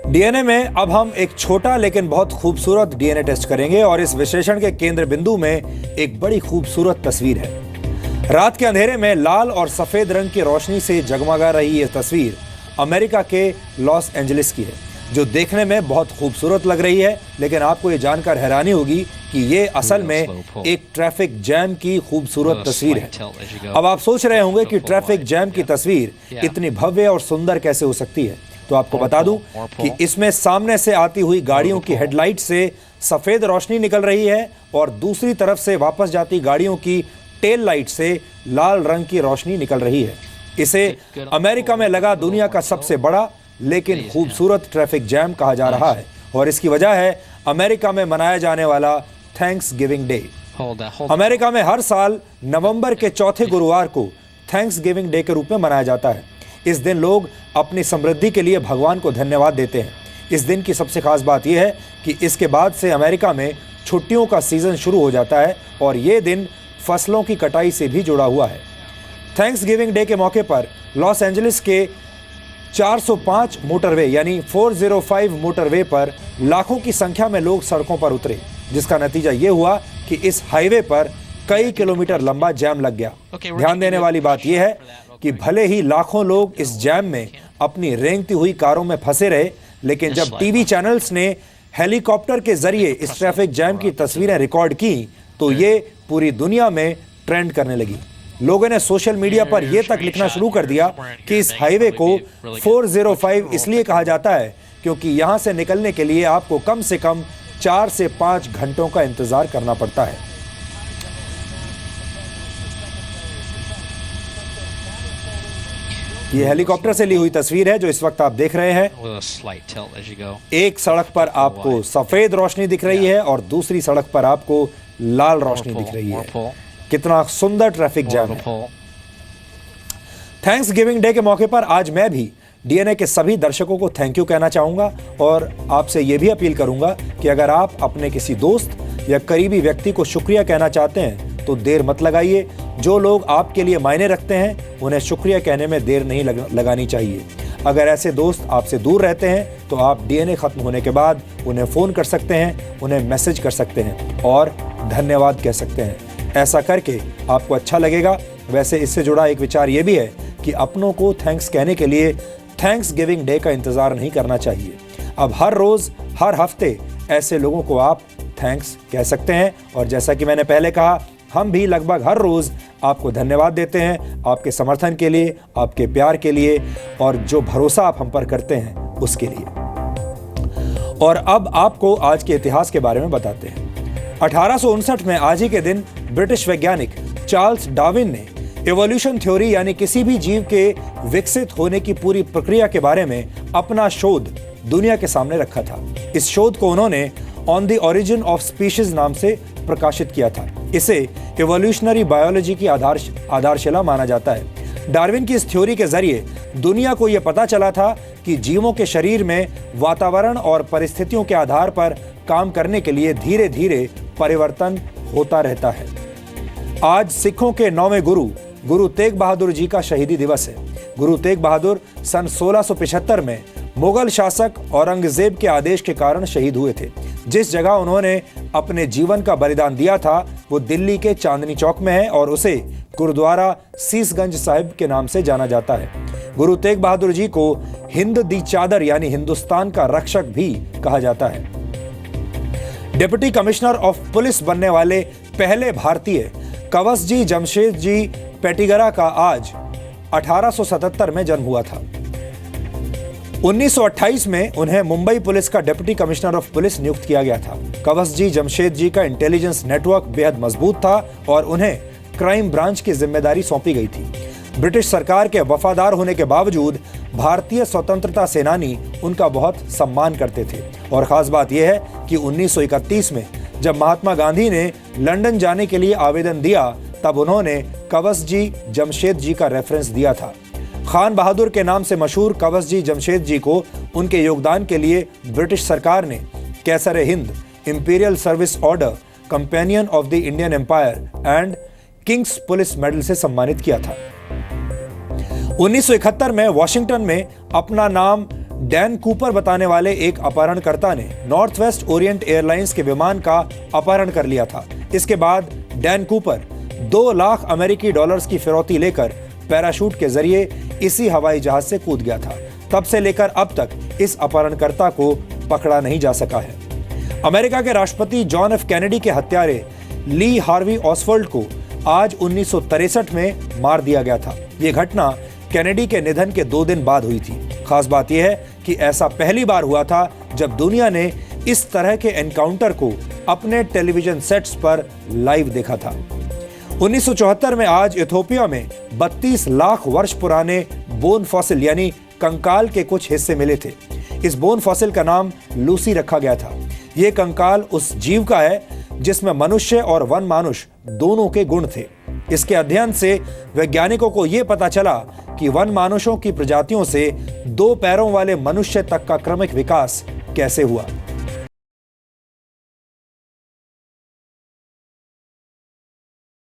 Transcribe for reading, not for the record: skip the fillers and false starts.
DNA में अब हम एक छोटा लेकिन बहुत खूबसूरत डीएनए टेस्ट करेंगे और इस विश्लेषण के केंद्र बिंदु में एक बड़ी खूबसूरत तस्वीर है। रात के अंधेरे में लाल और सफेद रंग की रोशनी से जगमगा रही ये तस्वीर अमेरिका के लॉस एंजलिस की है, जो देखने में बहुत खूबसूरत लग रही है। लेकिन आपको ये जानकर हैरानी होगी कि ये असल में एक ट्रैफिक जैम की खूबसूरत तस्वीर है। अब आप सोच रहे होंगे कि ट्रैफिक जैम की तस्वीर इतनी भव्य और सुंदर कैसे हो सकती है। तो आपको बता दूं कि इसमें सामने से आती हुई गाड़ियों की हेडलाइट से सफेद रोशनी निकल रही है और दूसरी तरफ से वापस जाती गाड़ियों की टेल लाइट से लाल रंग की रोशनी निकल रही है। इसे अमेरिका में लगा दुनिया का सबसे बड़ा लेकिन खूबसूरत ट्रैफिक जैम कहा जा रहा है और इसकी वजह है अमेरिका में मनाया जाने वाला थैंक्स गिविंग डे। अमेरिका में हर साल नवंबर के चौथे गुरुवार को थैंक्स गिविंग डे के रूप में मनाया जाता है। इस दिन लोग अपनी समृद्धि के लिए भगवान को धन्यवाद देते हैं। इस दिन की सबसे खास बात यह है कि इसके बाद से अमेरिका में छुट्टियों का सीजन शुरू हो जाता है और ये दिन फसलों की कटाई से भी जुड़ा हुआ है। थैंक्स गिविंग डे के मौके पर लॉस एंजलिस के 405 मोटरवे यानी 405 मोटरवे पर लाखों की संख्या में लोग सड़कों पर उतरे, जिसका नतीजा ये हुआ कि इस हाईवे पर कई किलोमीटर लंबा जैम लग गया। ध्यान देने वाली बात यह है कि भले ही लाखों लोग इस जैम में अपनी रेंगती हुई कारों में फंसे रहे, लेकिन जब टीवी चैनल्स ने हेलीकॉप्टर के जरिए इस ट्रैफिक जैम की तस्वीरें रिकॉर्ड की तो ये पूरी दुनिया में ट्रेंड करने लगी। लोगों ने सोशल मीडिया पर यह तक लिखना शुरू कर दिया कि इस हाईवे को 405 इसलिए कहा जाता है क्योंकि यहां से निकलने के लिए आपको कम से कम 4 से 5 घंटों का इंतजार करना पड़ता है। ये हेलीकॉप्टर से ली हुई तस्वीर है जो इस वक्त आप देख रहे हैं। एक सड़क पर आपको सफेद रोशनी दिख रही है और दूसरी सड़क पर आपको लाल रोशनी दिख रही है। कितना सुंदर ट्रैफिक जैम है। थैंक्स गिविंग डे के मौके पर आज मैं भी डीएनए के सभी दर्शकों को थैंक यू कहना चाहूंगा और आपसे यह भी अपील करूंगा कि अगर आप अपने किसी दोस्त या करीबी व्यक्ति को शुक्रिया कहना चाहते हैं तो देर मत लगाइए। जो लोग आपके लिए मायने रखते हैं उन्हें शुक्रिया कहने में देर नहीं लगानी चाहिए। अगर ऐसे दोस्त आपसे दूर रहते हैं तो आप डीएनए खत्म होने के बाद उन्हें फ़ोन कर सकते हैं, उन्हें मैसेज कर सकते हैं और धन्यवाद कह सकते हैं। ऐसा करके आपको अच्छा लगेगा। वैसे इससे जुड़ा एक विचार ये भी है कि अपनों को थैंक्स कहने के लिए थैंक्स गिविंग डे का इंतज़ार नहीं करना चाहिए। अब हर रोज़ हर हफ्ते ऐसे लोगों को आप थैंक्स कह सकते हैं और जैसा कि मैंने पहले कहा, हम भी लगभग हर रोज़ आपको धन्यवाद देते हैं आपके समर्थन के लिए, आपके प्यार के लिए और जो भरोसा आप हम पर करते हैं उसके लिए। और अब आपको आज के इतिहास के बारे में बताते हैं। 1859 में आज ही के दिन ब्रिटिश वैज्ञानिक चार्ल्स डार्विन ने इवोल्यूशन थ्योरी यानी किसी भी जीव के विकसित होने की पूरी प्रक्रिया के बारे में अपना शोध दुनिया के सामने रखा था। इस शोध को उन्होंने on the origin of species नाम से प्रकाशित किया था। इसे इवोल्यूशनरी बायोलॉजी की आधारशिला माना जाता है। डार्विन की इस थ्योरी के जरिए दुनिया को यह पता चला था कि जीवों के शरीर में वातावरण और परिस्थितियों के आधार पर काम करने के लिए धीरे धीरे परिवर्तन होता रहता है। आज सिखों के 9वें गुरु तेग बहादुर जी का शहीदी दिवस है। गुरु तेग बहादुर सन 1675 में मुगल शासक औरंगजेब के आदेश के कारण शहीद हुए थे। जिस जगह उन्होंने अपने जीवन का बलिदान दिया था वो दिल्ली के चांदनी चौक में है और उसे गुरुद्वारा सीसगंज साहिब के नाम से जाना जाता है। गुरु तेग बहादुर जी को हिंद दी चादर यानी हिंदुस्तान का रक्षक भी कहा जाता है। डिप्टी कमिश्नर ऑफ पुलिस बनने वाले पहले भारतीय कवसजी जमशेद जी पेटिगरा का आज 1877 में जन्म हुआ था। 1928 में उन्हें मुंबई पुलिस का डिप्टी कमिश्नर ऑफ पुलिस नियुक्त किया गया था। कवसजी जमशेद जी का इंटेलिजेंस नेटवर्क बेहद मजबूत था और उन्हें क्राइम ब्रांच की जिम्मेदारी सौंपी गई थी। ब्रिटिश सरकार के वफादार होने के बावजूद भारतीय स्वतंत्रता सेनानी उनका बहुत सम्मान करते थे और खास बात यह है कि 1931 में जब महात्मा गांधी ने लंदन जाने के लिए आवेदन दिया तब उन्होंने कवसजी जमशेद जी का रेफरेंस दिया था। खान बहादुर के नाम से मशहूर कवसजी जमशेद जी को उनके योगदान के लिए ब्रिटिश सरकार ने कैसर-ए-हिंद, Imperial Service Order, Companion of the Indian Empire and King's Police Medal से सम्मानित किया था। 1971 में वॉशिंगटन में अपना नाम डैन कूपर बताने वाले एक अपहरणकर्ता ने नॉर्थ वेस्ट ओरिएंट एयरलाइंस के विमान का अपहरण कर लिया था। इसके बाद डैन कूपर 2 लाख अमेरिकी डॉलर्स की फिरौती लेकर पैराशूट के जरिए इसी हवाई जहाज से कूद गया था। तब से लेकर अब तक इस अपहरणकर्ता को पकड़ा नहीं जा सका है। अमेरिका के राष्ट्रपति जॉन एफ कैनेडी के हत्यारे ली हार्वी ऑसवाल्ड को आज 1963 में मार दिया गया था। यह घटना कैनेडी के निधन के 2 दिन बाद हुई थी। खास बात यह है कि ऐसा पहली बार हुआ था जब दुनिया ने इस तरह के एनकाउंटर को अपने टेलीविजन सेट्स पर लाइव देखा था। 1974 में आज इथियोपिया में 32 लाख वर्ष पुराने बोन फॉसिल यानी कंकाल के कुछ हिस्से मिले थे। इस बोन फॉसिल का नाम लूसी रखा गया था। यह कंकाल उस जीव का है जिसमें मनुष्य और वन मानुष दोनों के गुण थे। इसके अध्ययन से वैज्ञानिकों को यह पता चला कि वन मानुषों की प्रजातियों से 2 पैरों वाले मनुष्य तक का क्रमिक विकास कैसे हुआ।